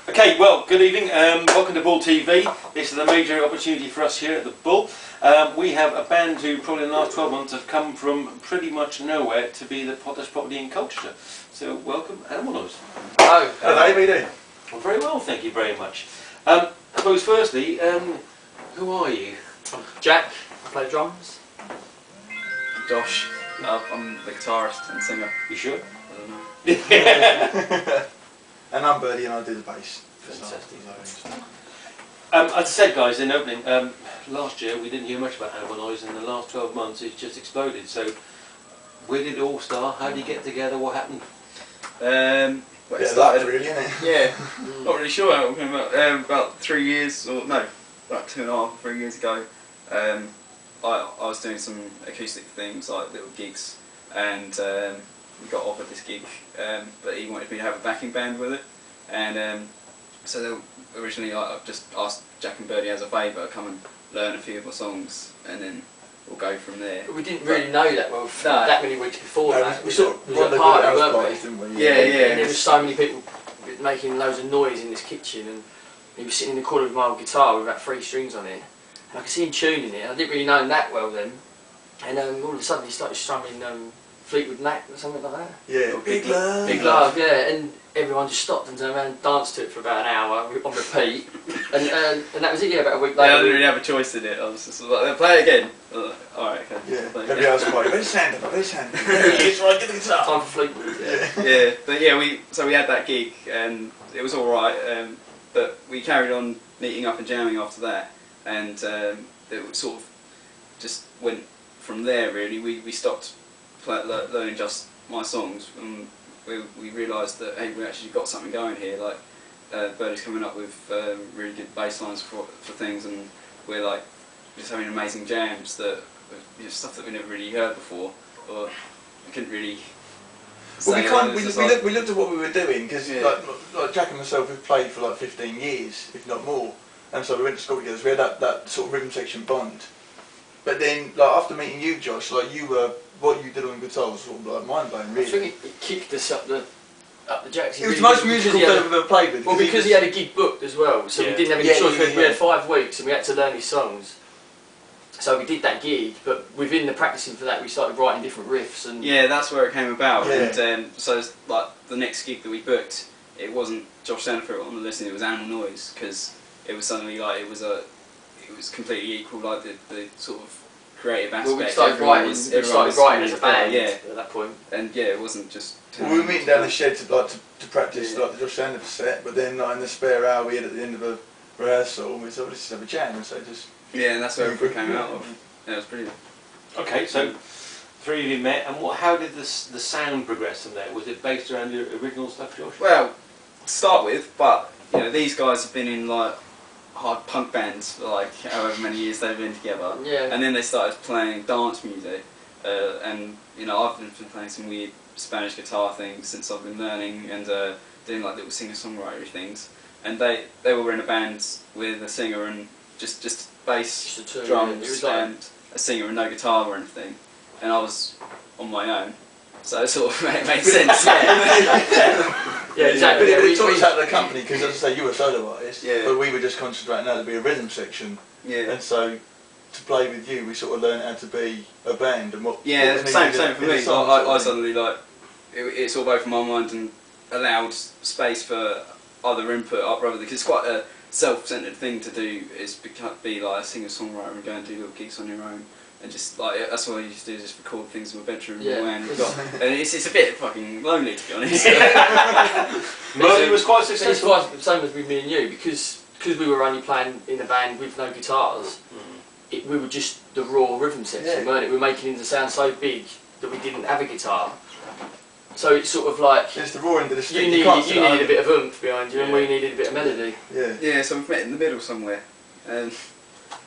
Okay, well, good evening. Welcome to Bull TV. This is a major opportunity for us here at the Bull. We have a band who probably in the last 12 months have come from pretty much nowhere to be the hottest property in Colchester. So welcome, Animal Noise. Hello. Hello, how are you doing? Well, very well, thank you very much. I suppose firstly, who are you? I'm Jack, I play drums. I'm Josh, I'm the guitarist and singer. You sure? I don't know. And I'm Birdie and I do the bass. Fantastic. As I said, guys, in opening, last year we didn't hear much about Animal Noise, and in the last 12 months it's just exploded. So, where did it all start? How did you get together? What happened? Well, it Yeah, started, really, isn't it? yeah, not really sure how it came about 3 years, or no, about 2.5, 3 years ago. I was doing some acoustic things, like little gigs, and we got offered this gig, but he wanted me to have a backing band with it, and so originally I just asked Jack and Birdie as a favour to come and learn a few of my songs, and then we'll go from there. We didn't really know that well that many weeks before that. We sort of was a party, weren't we? didn't we? Yeah, yeah. And there was so many people making loads of noise in this kitchen, and he was sitting in the corner with my old guitar with about 3 strings on it, and I could see him tuning it. I didn't really know him that well then, and all of a sudden he started strumming Fleetwood Mac or something like that. Yeah, Big Love. Big Love, yeah, and everyone just stopped and turned around and danced to it for about an hour on repeat, and that was it. Yeah, about a week later. Yeah, I didn't really have a choice in it. I was just like, play it again. Alright, okay. Yeah, Play it every again. house party. Where's Santa? Where's Santa? It's right, get the guitar. Time for Fleetwood. Yeah. Yeah, but yeah, we had that gig and it was all right, but we carried on meeting up and jamming after that, and it sort of just went from there. Really, we stopped learning just my songs, and we realised that hey, we actually got something going here. Like Birdie's coming up with really good bass lines for things, and we're like just having amazing jams that stuff that we never really heard before, or we couldn't really. Well, we looked at what we were doing, because like Jack and myself, we've played for like 15 years, if not more, and so we went to school together, so we had that sort of rhythm section bond. But then, like after meeting you, Josh, like what you did on guitar was sort of like mind blowing, really. I think it kicked us up the jacks. It was the most musical thing I've ever played with. Well, because he had a gig booked as well, so we didn't have any choice. We had 5 weeks and we had to learn his songs. So we did that gig, but within the practicing for that, we started writing different riffs and. Yeah, that's where it came about. Yeah. And so like the next gig that we booked, it wasn't Josh Sandiford on the list, it was Animal Noise, because it was suddenly like it was completely equal, like the sort of creative aspect. Well, we started writing as a band at that point. And yeah, it wasn't just. Well, we were meeting down the shed to practice like the Josh Sandiford set, but then like, in the spare hour we had at the end of a rehearsal, and we said, well, let's just have a jam, and so just. Yeah, and that's where it came out of. Yeah, it was brilliant. Okay, so 3 of you met, and how did the sound progress from there? Was it based around your original stuff, Josh? Well, to start with, but you know, these guys have been in like hard punk bands for like however many years they've been together. Yeah. And then they started playing dance music, and you know, I've been playing some weird Spanish guitar things since I've been learning, and doing like little singer-songwriter things. And they were in a band with a singer and just bass, drums, and a singer and no guitar or anything. And I was on my own, so it sort of made sense. Yeah, exactly. But it taught us out of the company, because as I say, you were a solo artist, Yeah. but we were just concentrating how to be a rhythm section. Yeah. And so, to play with you, we sort of learned how to be a band and what. Yeah, what was same needed for in the me. song, I sort of suddenly like it sort of opened my mind and allowed space for other input up rather, because it's quite a self-centered thing to do, is be like a singer-songwriter and go and do little gigs on your own, and just like that's what I used to do, just record things in my bedroom. Yeah. And it's a bit fucking lonely, to be honest. Murphy was quite It's successful. quite the same as with me and you, because we were only playing in a band with no guitars. We were just the raw rhythm section, weren't it? We were making it sound so big that we didn't have a guitar. So it's sort of like It's the raw end of the stick. you needed a bit of oomph behind you, and we needed a bit of melody. Yeah. Yeah, so we've met in the middle somewhere, and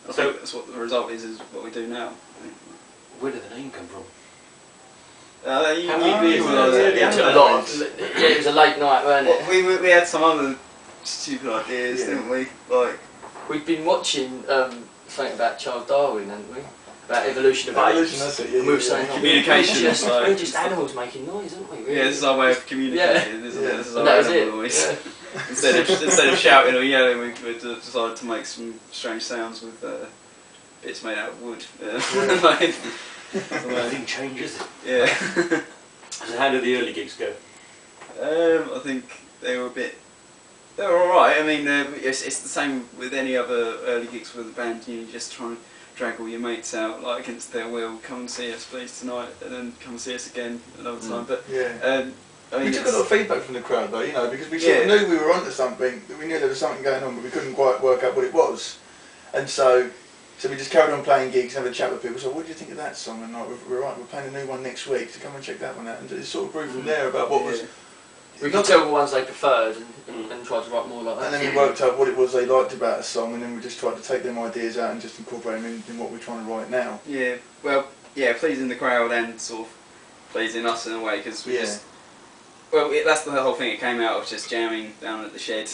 I think that's what the result is what we do now. Where did the name come from? How many beers was did it? you have? A lot. Yeah, it was a late night, weren't it? Well, we had some other stupid ideas, didn't we? Like We'd been watching something about Charles Darwin, hadn't we? about evolution of Evolution, apes. that's it, yeah, And we were yeah, saying, yeah. oh, Communication, we're just animals making noise, aren't we? Really? Yeah, this is our way of communicating. Yeah. Isn't Yeah. it? This is And our that was animal it. noise. Yeah. Instead of shouting or yelling, we decided to make some strange sounds with bits made out of wood. Like, Everything changes. yeah. So how did the early gigs go? I think they were they were alright. I mean, it's the same with any other early gigs with a band. You just try and drag all your mates out like against their will. Come and see us, please, tonight, and then come and see us again another time. But Yeah. I mean, We took a lot of feedback from the crowd though, you know, because we sort of Yeah. knew we were onto something, we knew there was something going on, but we couldn't quite work out what it was. And so we just carried on playing gigs and having a chat with people. So what do you think of that song? And like, we're playing a new one next week, so come and check that one out. And it sort of grew from there about what was... We could tell the ones they preferred and tried to write more like that. And then we worked out what it was they liked about a song, and then we just tried to take them ideas out and just incorporate them in what we're trying to write now. Yeah, well, yeah, pleasing the crowd and sort of pleasing us in a way, because we just... Well, that's the whole thing. It came out of just jamming down at the shed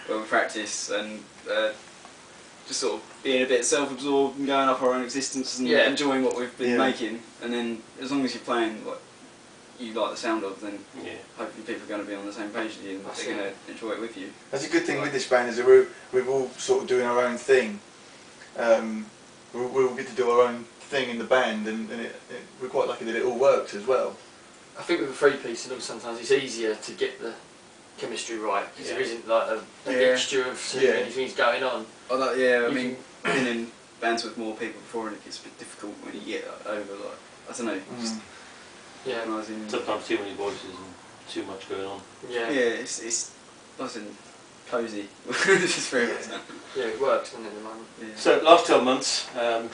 where we practice and just sort of being a bit self-absorbed and going up our own existence and enjoying what we've been making. And then as long as you're playing what you like the sound of, then hopefully people are going to be on the same page as you and they're going to enjoy it with you. That's a good thing with this band, is that we're all sort of doing our own thing. We'll get to do our own thing in the band, and we're quite lucky that it all works as well. I think with a three-piece, sometimes it's easier to get the chemistry right because there isn't like a mixture of so many things going on. I mean, being in bands with more people before, and it gets a bit difficult when you get over, like, I don't know, just organising. Sometimes too many voices and too much going on. Yeah. Yeah, it's nice and cosy. Just very much. Yeah, it works, doesn't it, at the moment? Yeah. So last 12 months, as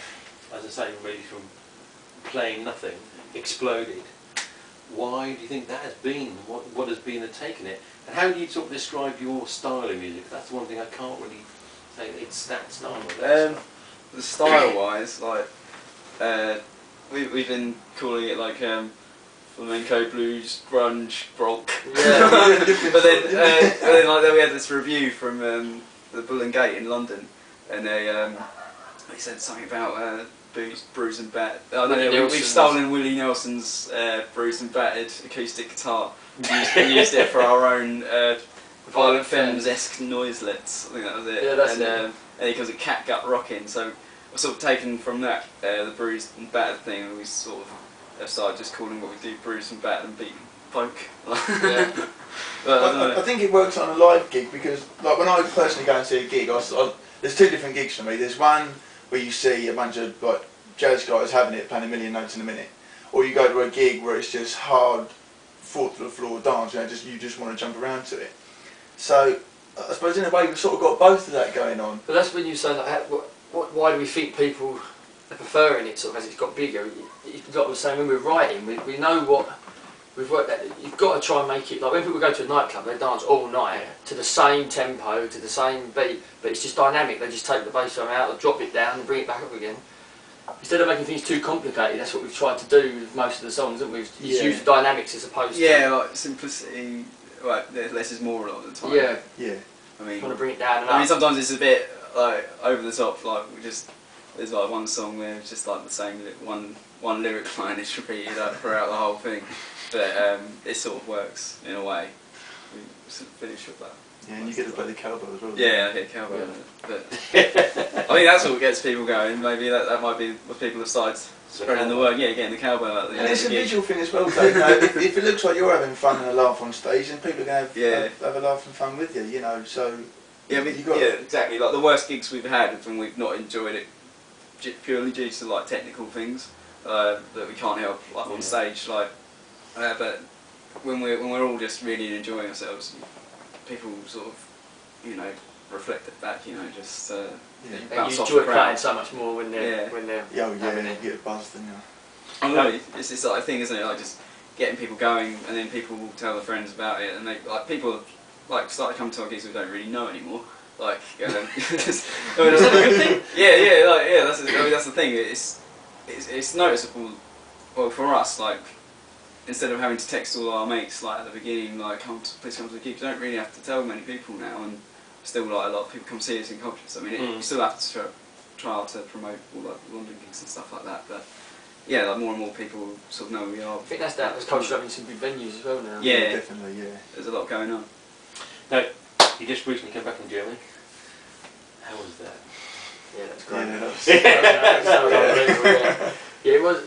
I say, really from playing nothing, exploded. Why do you think that has been? What has been the take in it? And how do you sort of describe your style of music? That's the one thing I can't really say that it's that style. The style-wise, like we've been calling it like flamenco, blues, grunge, rock. Yeah. but then we had this review from the Bull and Gate in London, and they said something about bruised and battered. We've stolen Willie Nelson's bruised and battered acoustic guitar and used it for our own Violent Femmes-esque noiselets. I think that was it. Yeah, that's and he calls it catgut rocking. So we're sort of taken from that, the bruised and battered thing, and we sort of started just calling what we do bruised and battered and beat folk. Yeah. I think it works on a live gig, because like when I personally go and see a gig, there's two different gigs for me. There's one where you see a bunch of like jazz guys having it, playing a million notes in a minute, or you go to a gig where it's just hard, foot to the floor dance. You just want to jump around to it. So I suppose in a way we've sort of got both of that going on. But that's when you say like, why do we think people are preferring it sort of as it's got bigger? Like I was saying, when we're writing, we know what we've worked out. You've got to try and make it like when people go to a nightclub, they dance all night to the same tempo, to the same beat, but it's just dynamic. They just take the bass drum out, or drop it down, and bring it back up again. Instead of making things too complicated, that's what we've tried to do with most of the songs, haven't we? It's use dynamics as opposed to like simplicity. Like less is more a lot of the time. Yeah. I mean, want to bring it down and I mean, up. sometimes it's a bit like over the top. Like there's like one song where it's just like the same one lyric line is repeated throughout the whole thing, but it sort of works in a way. We sort of finish with that. Yeah, and you get to play the cowbell as well. Yeah, I get cowbell in it. But I think that's what gets people going. Maybe that might be what people have started spreading the word. Yeah, getting the cowbell out there. And it's a visual thing as well, Dave. If it looks like you're having fun and a laugh on stage, then people are going to have a laugh and fun with you, you know. So yeah, exactly. Like the worst gigs we've had is when we've not enjoyed it purely due to like technical things that we can't help like on stage. Like, but when we're all just really enjoying ourselves, people sort of, you know, reflect it back. You know, just and you enjoy playing so much more when they're having it. You get a buzz, then it's this sort of thing, isn't it? Like just getting people going, and then people will tell their friends about it, and they like people like start to come to our gigs we don't really know anymore. Like, just, that's a good thing. That's the thing. It's noticeable. Well, for us, like instead of having to text all our mates like at the beginning, like please come to the gig. You don't really have to tell many people now, and still like a lot of people come see us in concerts. I mean, you still have to try out to promote all like London gigs and stuff like that. But yeah, like more and more people sort of know who we are. I think that's down to culture having some big venues as well now. Yeah, definitely. Yeah, there's a lot going on. Now, you just recently came back from Germany. How was that? Yeah, that's great. Yeah, That was unbelievable, yeah. Yeah, it was.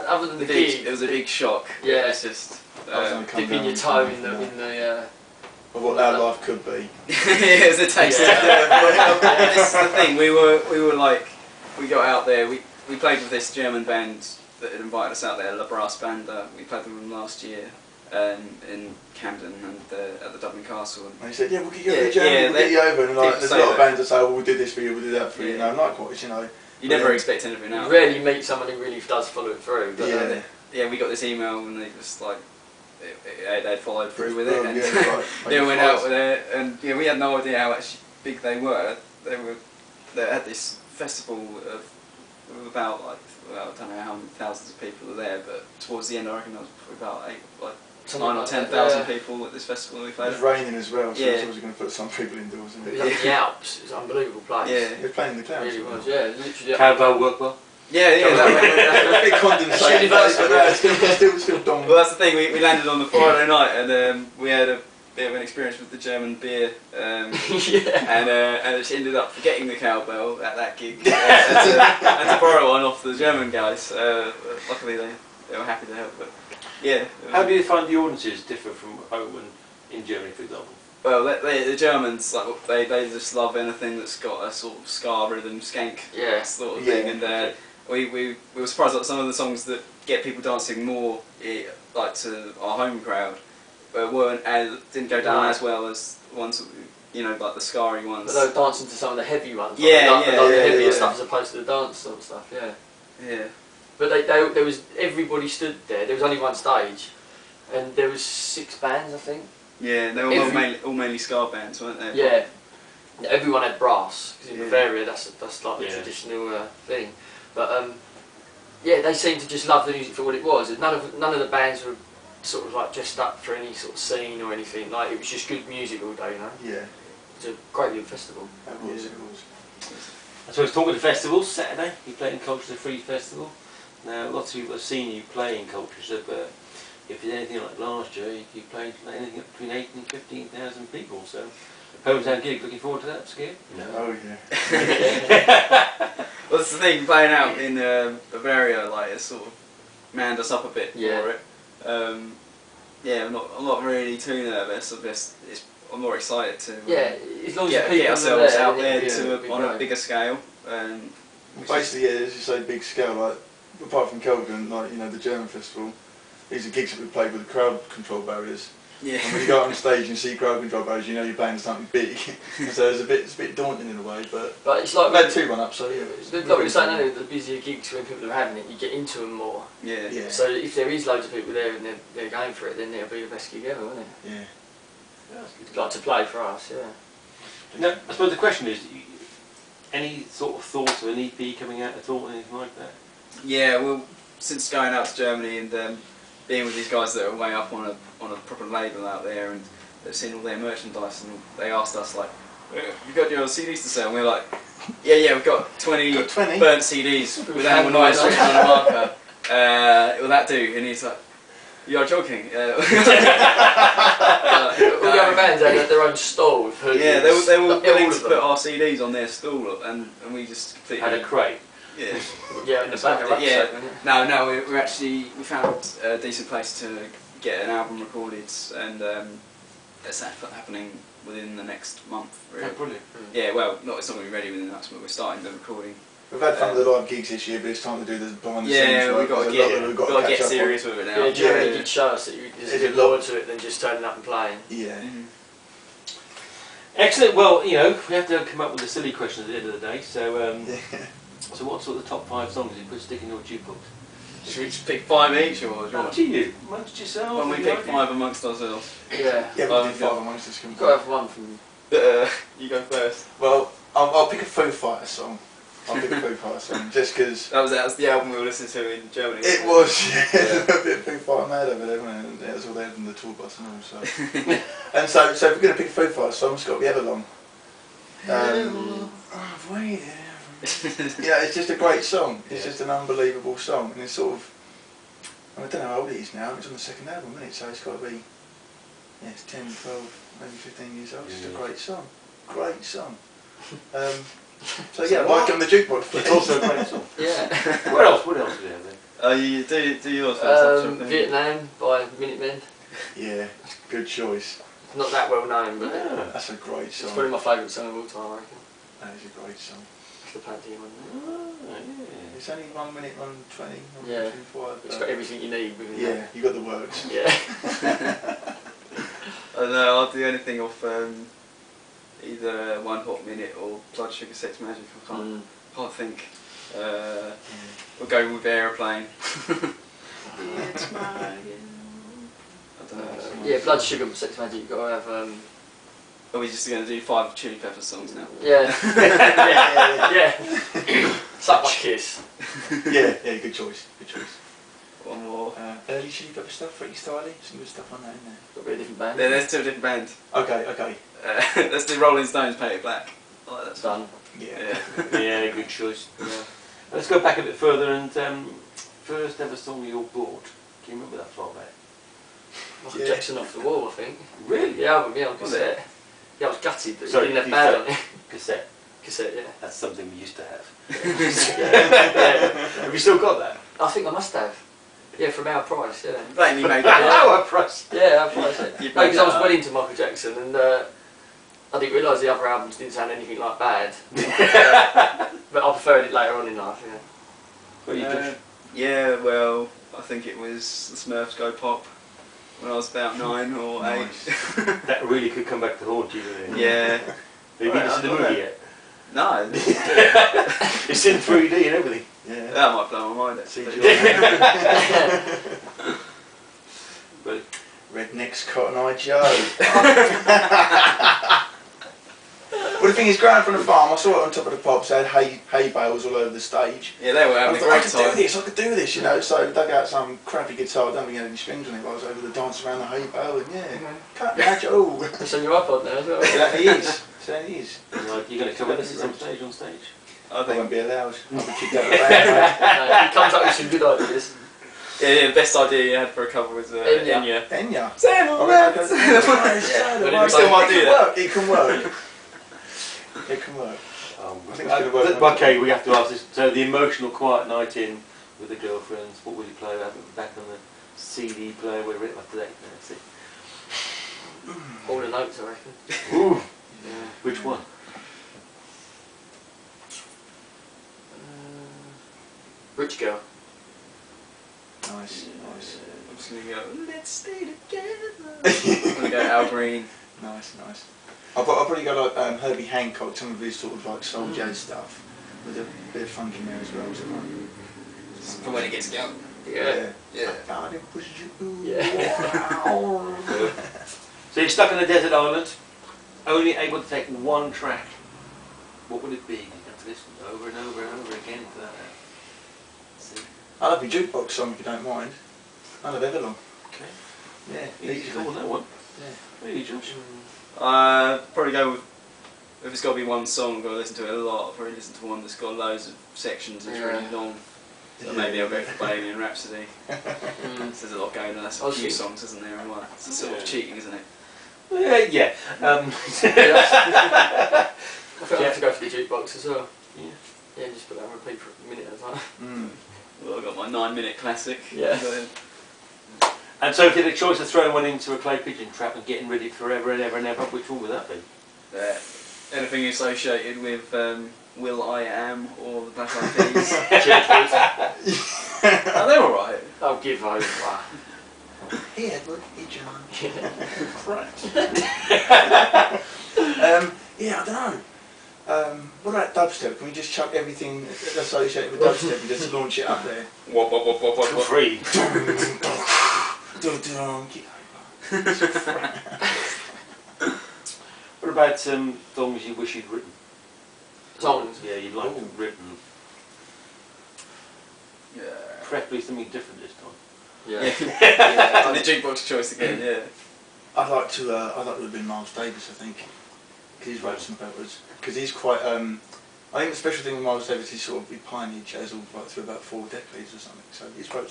Other than the gig, It was a big shock. Yeah. It was just. dipping your toe in the of what our life could be. It was a taste. Yeah. This is the thing. We were like, we got out there. We played with this German band that had invited us out there, La Brass Banda. We played with them last year in Camden and at the Dublin Castle. And he said, yeah, we'll get you over Yeah, to Germany, yeah, we'll get you over. And like, there's a lot of bands that say, well, we'll do this for you, we'll do that for you. Yeah. You know, likewise, you know. You never expect anything out. You rarely meet someone who really does follow it through. But Yeah. Yeah, we got this email and they just like they'd followed through with it, and Yeah, right. they went out with it, and yeah, we had no idea how actually big they were. They had this festival of about like, well, I don't know how many thousands of people were there, but towards the end I reckon there was about 9 or 10,000 people at this festival we It played. was raining as well, so Yeah. it's always going to put some people indoors, isn't It it? was up in the Alps. It was an unbelievable place. Yeah. He was playing in the It clouds. really was. Yeah, literally. Cowbell worked well. Yeah, A bit condensated, but Universal. no, still dong. Well, that's the thing. We landed on the Friday night, and we had a bit of an experience with the German beer, Yeah. and it ended up forgetting the cowbell at that gig, and to borrow one off the German guys. Luckily, they were happy to help. But yeah. How do you find the audiences differ from home and in Germany, for example? Well, the Germans, like they just love anything that's got a sort of ska rhythm, skank Yeah. sort of Yeah. thing, and we were surprised at some of the songs that get people dancing more, like to our home crowd, didn't go down No. as well as ones that like the scary ones. But they were dancing to some of the heavy ones. Yeah, like, yeah, the yeah, heavier yeah. stuff as opposed to the dance sort of stuff. Yeah. Yeah. But there was everybody stood there. There was only one stage, and there was 6 bands, I think. Yeah, they were all mainly ska bands, weren't they? Yeah. Everyone had brass because in Yeah. Bavaria that's like the Yeah. traditional thing. But yeah, they seemed to just love the music for what it was. And none of the bands were sort of like dressed up for any sort of scene or anything. Like it was just good music all day, you know. Yeah, It's a great little festival. that was, it was. I suppose talking of festivals, Saturday you played in Colchester Free Festival. Now lots of people have seen you play in Colchester, but if it's anything like last year, you played anything up between 8,000 and 15,000 people. So hometown gig, looking forward to that, Skip? Oh yeah. Well, that's the thing, playing out in Bavaria, like it's sort of manned us up a bit Yeah. for it. Yeah, I'm not really too nervous. I'm more excited to Yeah, as long as the get people ourselves are out there, there it'd be on a great. bigger scale. Basically, yeah, as you say, big scale. Like apart from Kelvin, like the German festival, these are gigs that we played with crowd control barriers. Yeah. And when you go out on stage and see crowd control barriers, you know you're playing something big. So it's a bit daunting in a way, but But it's like we had 2 run-ups, so yeah. like we were saying earlier, the busier gigs when people are having it, you get into them more. Yeah. Yeah. So if there is loads of people there and they're going for it, then it'll be the best gig ever, won't it? Yeah. Like to play for us, yeah. Now, I suppose the question is, any sort of thoughts of an EP coming out at all, anything like that? Yeah, well, since going out to Germany and being with these guys that are way up on a proper label out there, and they've seen all their merchandise, and they asked us like, "You got your CDs to sell?" And we were like, "Yeah, we've got 20, Got 20? burnt CDs with animal noise written on a marker. Will that do?" And he's like, "You're joking." All the other bands had their own stall with hoodies. Yeah, they were Like, willing all to of put them. our CDs on their stall, and we just completely Had a crate. yeah. Yeah, in the back of the Yeah. rucksack, wasn't it? We found a decent place to get an album recorded, and it's happening within the next month. Really. Oh, brilliant. Yeah, well, it's not going to be ready within the next month. We're starting the recording. We've had fun with the live gigs this year, but it's time to do the behind the scenes. Yeah, work. we've got to There's a lot get that we've got to get catch up on. serious with it now. Yeah, Germany Yeah. did show us that there's a Is bit it more lot- to it than just turning up and playing. Yeah. Mhm. Excellent. Well, we have to come up with the silly questions at the end of the day. So, Yeah. so what sort of the top 5 songs you put stick in your jukebox? Should we just pick 5 each, or do you Up want? to you, amongst yourselves. When we if you pick like it. 5 amongst ourselves. Yeah. Yeah, we Oh, did 5 amongst us. You've got to have one from... You go first. Well, I'll pick a Foo Fighters song. I'll pick a Foo Fighters song, just because That was the album we were listening to in Germany. it was, yeah, Yeah. a bit Foo Fighter mad over there, wasn't it? And that was all they had on the tour bus and all, so. And so if we're going to pick a Foo Fighters song, it's got to be Everlong. I've waited Yeah, it's just a great song. It's just an unbelievable song, and it's sort of. I don't know how old it is now. It's on the second album, isn't it? So it's got to be. Yeah, it's 10, 12, maybe 15 years old. It's just a great song. Great song. So yeah, like on the jukebox. It's also a great song. Yeah. What else? What else do you have then? You do yours first. Vietnam by Minutemen. Yeah, good choice. Not that well known, but That's a great it's song. probably my favourite song of all time, I reckon. That is a great song. It's the Panty one. Yeah. It's only 1 minute, 1:20, Yeah. 1:25. It's got everything you need within Yeah, you got the words. that. Yeah. I don't know, I'll do anything off either One Hot Minute or Blood Sugar Sex Magic. I can't think. We'll go with Aeroplane. It's my... I don't know. Yeah, Blood Sugar Sex Magic, you've got to have... Are we just going to do 5 Chili Peppers songs now? Yeah. yeah. Such Kiss. Yeah, good choice. Good choice. One more. Early Chili Pepper stuff, Freaky Styly, some good stuff on that in there. Got to be a different band. There's 2 different bands. Okay. Let's do Rolling Stones, Paint It Black. I like that It's song. done. Yeah. Yeah, good choice. Yeah. Let's go back a bit further and first ever song you all bought. Can you remember that far back? Michael Jackson Off the Wall, I think. Really? The album, yeah, on Was cassette. Yeah, I was gutted that Sorry, it didn't you have bad said- on it. Cassette. Cassette, yeah. That's something we used to have. yeah. Have you still got that? I think I must have. Yeah, from Our Price, yeah. Blatantly made that up. Oh, a price. Yeah, Our Price, yeah. You've No, made because I was that well up. into Michael Jackson and I didn't realise the other albums didn't sound anything like bad. But I preferred it later on in life, yeah. What you did? Yeah, well, I think it was the Smurfs Go Pop when I was about 9 or 8. That really could come back to haunt you, really. Yeah. Have you been to see the movie yet? No. It's in 3D and everything. Yeah. That might blow my mind actually. But Redneck's Cotton Eye Joe. Well, the thing is, growing up on the farm, I saw it on top of the pops. They had hay bales all over the stage. Yeah, they were I having a thought, great I time. could do this, you know. So I dug out some crappy guitar. I don't think it had any strings on it, but I was able to dance around the hay bale and cut the Joe. It's on your iPod now as well. Certainly is. Certainly is. you're going to cover this at some stage on stage? I I think. won't be allowed. I'll be kicked out of the band. No, he comes up with some good ideas. Yeah, the best idea you had for a cover was Enya. Enya. Enya. We still might do that. It can work. It can work. I think it's gonna work. Okay, we have to ask this. So the emotional quiet night in with the girlfriends, what would you play back on the CD player? We're right up to date now, see. All the notes, I reckon. Ooh, Yeah. which one? Rich Girl. Nice. I'm just going to go, let's stay together. I'm going to go Al Green. Nice. I'll probably go like Herbie Hancock, some of his sort of like soul jazz stuff, with a bit of funk in there as well. So From when it gets going. Yeah. Yeah. God, it pushes you. Yeah. Wow. So you're stuck on a desert island, only able to take one track. What would it be? You have to listen over and over and over again to that. See? I love your jukebox song if you don't mind. I love Everlong. Okay. Yeah, Easy call that one. Yeah. Really, Josh? Probably go with, if it's got to be one song, I've got to listen to it a lot. I'll probably listen to one that's got loads of sections and it's really long. So maybe I'll go for Bohemian Rhapsody. There's a lot going on. That's a few songs, isn't there, in one? It's sort of cheating, isn't it? Yeah. I think I have to go for the jukebox as well. Yeah. Yeah, just put that on repeat for a minute at a time. Well, I've got my 9-minute classic. Yeah. And so if you had a choice of throwing one into a clay pigeon trap and getting rid of it forever and ever and ever, which one would that be? Anything associated with Will I Am or the Black Eyed Peas? Oh, they're alright. I'll give over. Hey Edward, hey John. Yeah, I don't know. What about dubstep? Can we just chuck everything associated with dubstep and just launch it up there? What? Free. What about songs you wish you'd written? Songs? Yeah, you'd like to have written. Yeah. Preferably something different this time. Yeah. And the jukebox choice again, yeah. I'd like to have been Miles Davis, I think. Because he's wrote some peppers. Because he's quite, I think the special thing with Miles Davis is sort of he pioneered jazz all right through about 4 decades or something. So he's wrote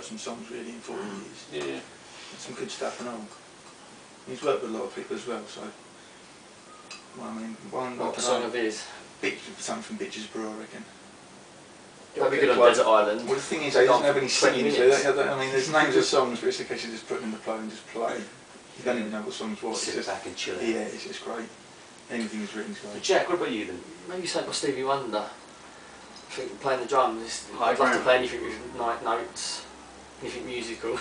some songs really in 40 years. Yeah. Some good stuff and all. He's worked with a lot of people as well. So well, I mean, What song of his? Something from Bitches Brew, I reckon. That'd be good on Desert Island. Well, the thing is, he doesn't have any 20 singing. So minutes. I mean, there's names of songs, but it's a case of just putting in the play and just play. You don't even know what songs what. Sit back and chill. Yeah, it's just great. Anything he's written is So great. Jack, what about you then? Maybe something with Stevie Wonder. I think playing the drums, High I'd love to ground. play anything with notes, anything musical.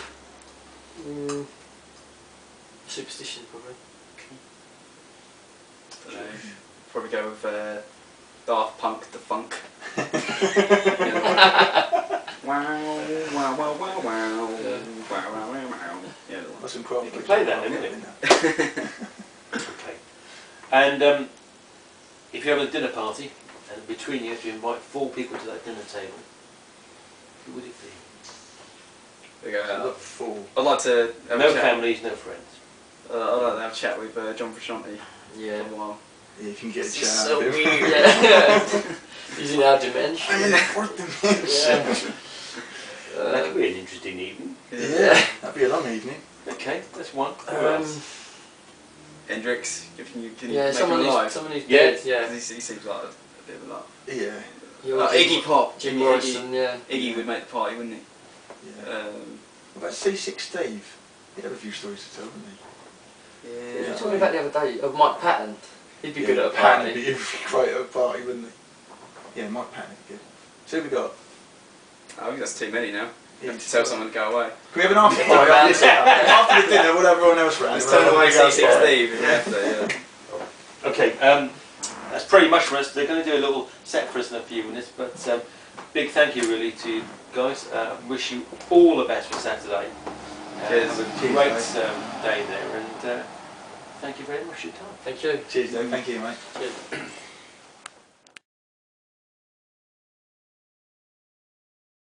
Superstition probably. Probably go with Daft Punk, The Funk. Wow, wow, wow, wow, wow. Yeah. Wow, wow, wow, wow. Yeah, the one. That's incredible. You can play that, isn't it? Okay. And if you have a dinner party, and between you have to invite 4 people to that dinner table, who would it be? There you go. Four. I'd like to have No a chat. families, no friends. I'd like to have a chat with John Frusciante Yeah. for a while. Yeah, you can get a It's chat. so weird. Yeah. Using our dimension. I'm in the 4th dimension. That could be an interesting evening. Yeah, that'd be a long evening. Okay, that's one. Who else? Hendrix, can you Yeah, make someone him who's, alive? someone who's Yeah. dead, yeah. 'Cause he seems like a bit of a laugh. Yeah, You're Iggy Pop. Jim Morrison, yeah. Iggy would make the party, wouldn't he? yeah. What about C6 Steve? He'd have a few stories to tell, wouldn't he? We were Yeah. talking about the other day of Mike Patton. He'd be good at a Patton party. would be great at a party, wouldn't he? Yeah, Mike Patton would be good. So who we got? I think that's too many now. Yeah, Have to tell someone to go away. Can we have an after party? After the dinner, we'll have everyone else round. Let's turn away C6 Steve if you have to, yeah. Okay, that's pretty much for us. They're going to do a little set for us in a few minutes, but big thank you really to you guys. Wish you all the best for Saturday. Cheers. Have a great day there, and thank you very much for your time. Thank you. Cheers, Dave. Thank you, mate. Cheers.